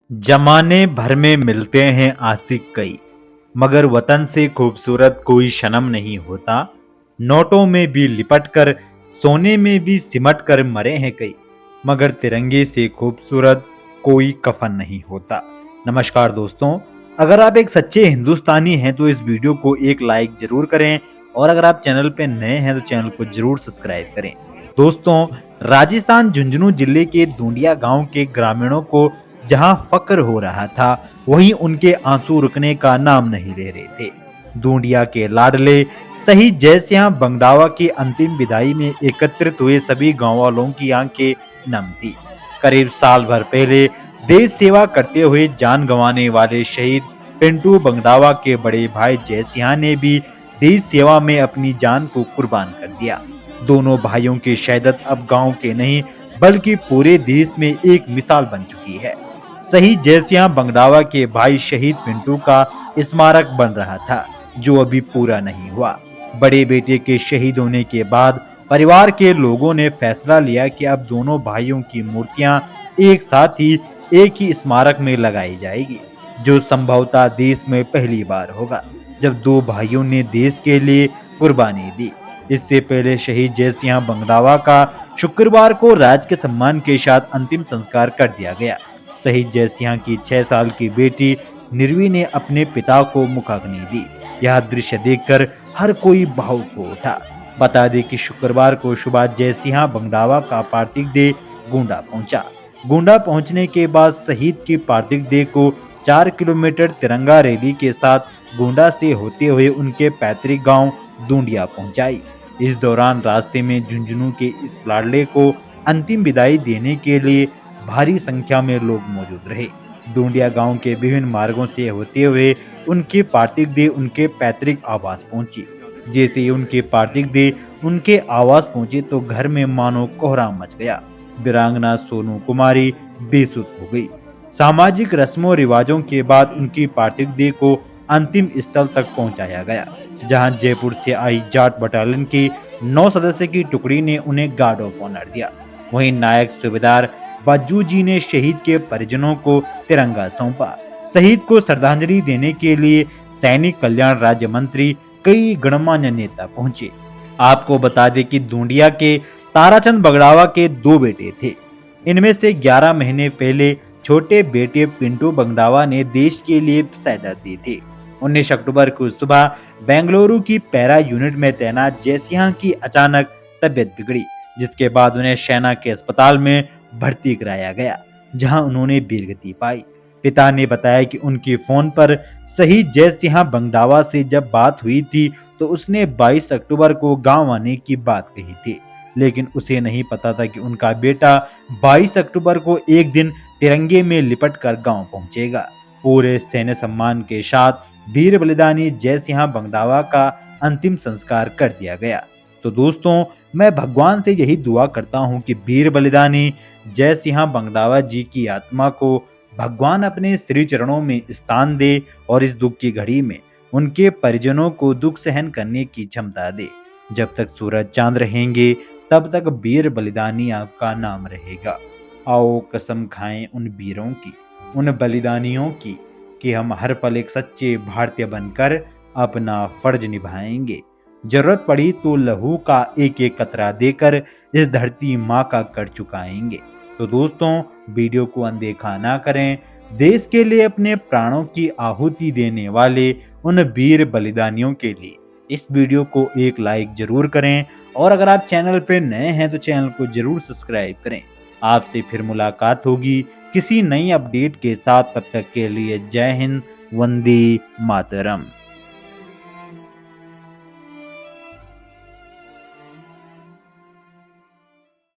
जमाने भर में मिलते हैं आशिक कई, मगर वतन से खूबसूरत कोई शनम नहीं होता। नोटों में भी लिपट कर, सोने में भी सिमट कर मरे हैं कई, मगर तिरंगे से खूबसूरत कोई कफन नहीं होता। नमस्कार दोस्तों, अगर आप एक सच्चे हिंदुस्तानी हैं तो इस वीडियो को एक लाइक जरूर करें, और अगर आप चैनल पे नए हैं तो चैनल को जरूर सब्सक्राइब करें। दोस्तों, राजस्थान झुंझुनू जिले के दूंडिया गांव के ग्रामीणों को जहां फक्र हो रहा था, वहीं उनके आंसू रुकने का नाम नहीं ले रहे थे। दूंडिया के लाडले शहीद जय सिंह बंगडावा की अंतिम विदाई में एकत्रित हुए सभी गांव वालों की आंखें नम थी। करीब साल भर पहले देश सेवा करते हुए जान गंवाने वाले शहीद पिंटू बंगडावा के बड़े भाई जय सिंह ने भी देश सेवा में अपनी जान को कुर्बान कर दिया। दोनों भाइयों की शहादत अब गांव के नहीं बल्कि पूरे देश में एक मिसाल बन चुकी है। शहीद जयसिंह बंगडावा के भाई शहीद पिंटू का स्मारक बन रहा था, जो अभी पूरा नहीं हुआ। बड़े बेटे के शहीद होने के बाद परिवार के लोगों ने फैसला लिया कि अब दोनों भाइयों की मूर्तियां एक साथ ही एक ही स्मारक में लगाई जाएगी, जो संभवतः देश में पहली बार होगा जब दो भाइयों ने देश के लिए कुर्बानी दी। इससे पहले शहीद जयसिंह बंगडावा का शुक्रवार को राज के सम्मान के साथ अंतिम संस्कार कर दिया गया। शहीद जयसिंह की 6 साल की बेटी निर्वी ने अपने पिता को मुखाग्नि दी। यह दृश्य देखकर हर कोई भावुक हो उठा। बता दें कि शुक्रवार को सुबह जयसिंह बंगडावा का पार्थिव देह गोंडा पहुंचा। गोंडा पहुंचने के बाद शहीद की पार्थिव देह को 4 किलोमीटर तिरंगा रैली के साथ गोंडा से होते हुए उनके पैतृक गांव दूंडिया पहुंचाई। इस दौरान रास्ते में झुंझुनू के इस लाडले को अंतिम विदाई देने के लिए भारी संख्या में लोग मौजूद रहे। दूंडिया गांव के विभिन्न मार्गों से होते हुए उनके पार्थिव देह उनके पैतृक आवास पहुंची। जैसे ही उनके पार्थिव देह उनके आवास पहुंचे तो घर में मानो कोहराम मच गया। वीरांगना सोनू कुमारी बेसुध हो गई। सामाजिक रस्मों रिवाजों के बाद उनकी पार्थिव देह को अंतिम स्थल तक पहुंचाया गया, जहां जयपुर से आई जाट बटालियन की 9 सदस्य की टुकड़ी ने उन्हें गार्ड ऑफ ऑनर दिया। वहीं नायक सूबेदार बाजू जी ने शहीद के परिजनों को तिरंगा सौंपा। शहीद को श्रद्धांजलि देने के लिए सैनिक कल्याण राज्य मंत्री कई गणमान्य नेता पहुंचे। आपको बता दें कि दूंडिया के ताराचंद बगड़ावा के 2 बेटे थे। इनमें से 11 महीने पहले छोटे बेटे पिंटू बंगडावा ने देश के लिए शहादत दी थी। 19 अक्टूबर को सुबह बेंगलुरु की पैरा यूनिट में तैनात जयसिंह की अचानक तबियत बिगड़ी, जिसके बाद उन्हें सेना के अस्पताल में भर्ती कराया गया, जहां उन्होंने वीरगति पाई। पिता ने बताया कि उनके फोन पर शहीद जयसिंह बंगडावा से जब बात हुई थी तो उसने 22 अक्टूबर को गांव आने की बात कही थी, लेकिन उसे नहीं पता था कि उनका बेटा 22 अक्टूबर को एक दिन तिरंगे में लिपट कर गांव पहुंचेगा। पूरे सैन्य सम्मान के साथ वीर बलिदानी जयसिंह बंगडावा का अंतिम संस्कार कर दिया गया। तो दोस्तों, मैं भगवान से यही दुआ करता हूं कि वीर बलिदानी जयसिंह बंगडावा जी की आत्मा को भगवान अपने श्री चरणों में स्थान दे और इस दुख की घड़ी में उनके परिजनों को दुख सहन करने की क्षमता दे। जब तक सूरज चांद रहेंगे तब तक वीर बलिदानी आपका नाम रहेगा। आओ कसम खाएं उन वीरों की, उन बलिदानियों की, कि हम हर पल एक सच्चे भारतीय बनकर अपना फर्ज निभाएंगे। जरूरत पड़ी तो लहू का एक एक कतरा देकर इस धरती माँ का कर चुकाएंगे। तो दोस्तों, वीडियो को अनदेखा ना करें। देश के लिए अपने प्राणों की आहुति देने वाले उन वीर बलिदानियों के लिए इस वीडियो को एक लाइक जरूर करें, और अगर आप चैनल पे नए हैं तो चैनल को जरूर सब्सक्राइब करें। आपसे फिर मुलाकात होगी किसी नई अपडेट के साथ। तब तक के लिए जय हिंद, वंदे मातरम।